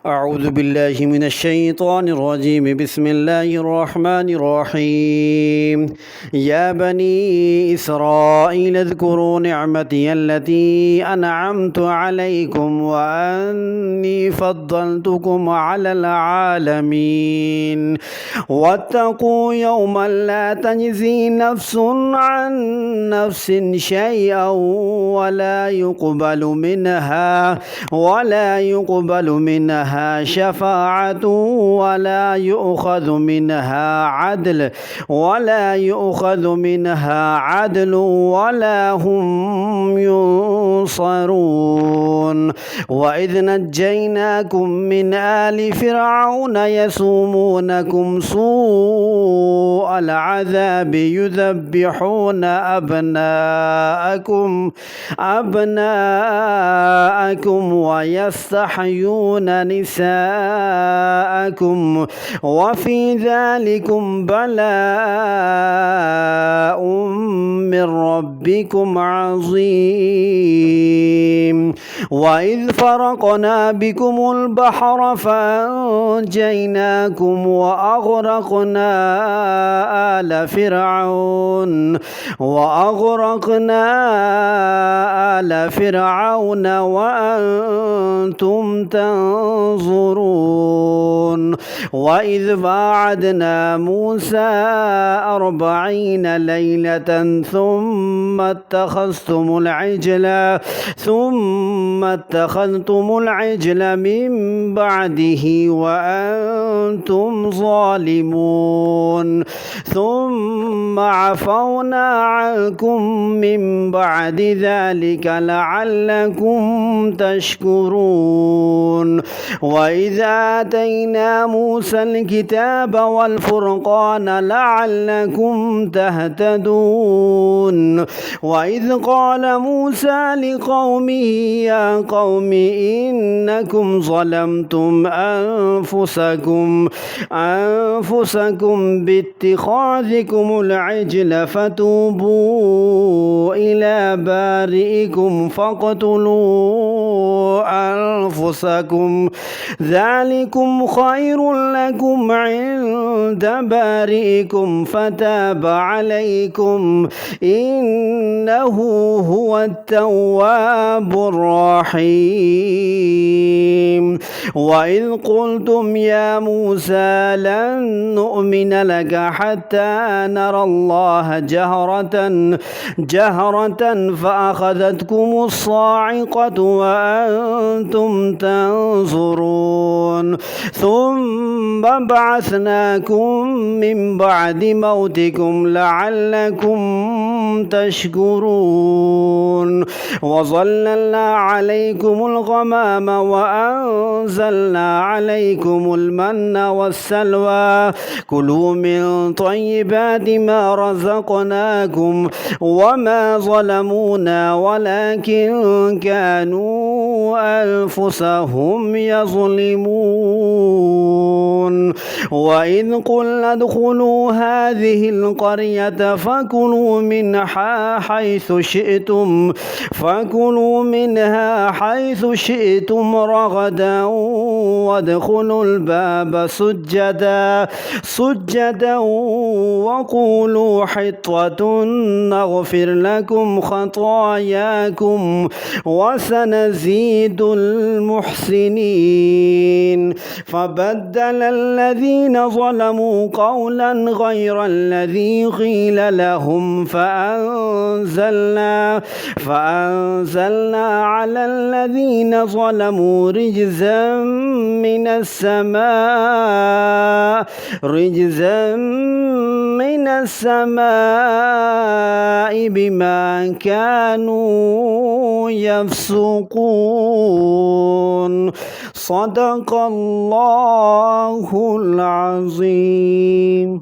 أعوذ بالله من الشيطان الرجيم بسم الله الرحمن الرحيم يا بني إسرائيل اذكروا نعمتي التي أنعمت عليكم وأني فضلتكم على العالمين واتقوا يوما لا تجزي نفس عن نفس شيئا ولا يقبل منها شفاعة ولا يؤخذ منها عدل ولا هم ينصرون وإذ نجيناكم من آل فرعون يسومونكم سوء العذاب يذبحون أبناءكم ويستحيون نساءكم وفي ذلكم بلاء من ربكم عظيم وإذ فرقنا بكم البحر فأنجيناكم وأغرقنا آل فرعون وأنتم تنظرون وإذ واعدنا موسى 40 ليلة ثم اتخذتم العجل من بعده وأنتم ظالمون ثم عفونا عنكم من بعد ذلك لعلكم تشكرون وإذا آتينا موسى الكتاب والفرقان لعلكم تهتدون وإذ قال موسى لقومه يا قوم إنكم ظلمتم أنفسكم باتخاذكم العجل فتوبوا إلى بارئكم فاقتلوا أنفسكم ذلكم خير لكم عند بارئكم فتاب عليكم إنه هو التواب الرحيم وإذ قلتم يا موسى لن نؤمن لك حتى نرى الله جهرة فأخذتكم الصاعقة وأنتم تنظرون ثم بعثناكم من بعد موتكم لعلكم تشكرون وظللنا عليكم الغمام وأنزلنا عليكم المن والسلوى كلوا من طيبات ما رزقناكم وما ظلمونا ولكن كانوا أنفسهم يظلمون وإذ قلنا ادخلوا هذه القرية فكلوا منها حيث شئتم رغدا وادخلوا الباب سجدا وقولوا حطة نغفر لكم خطاياكم وسنزيد المحسنين فبدل الذين ظلموا قولا غير الذي قيل لهم فأنزلنا على الذين ظلموا رجزا من السماء بما كانوا يفسقون صدق الله العظيم.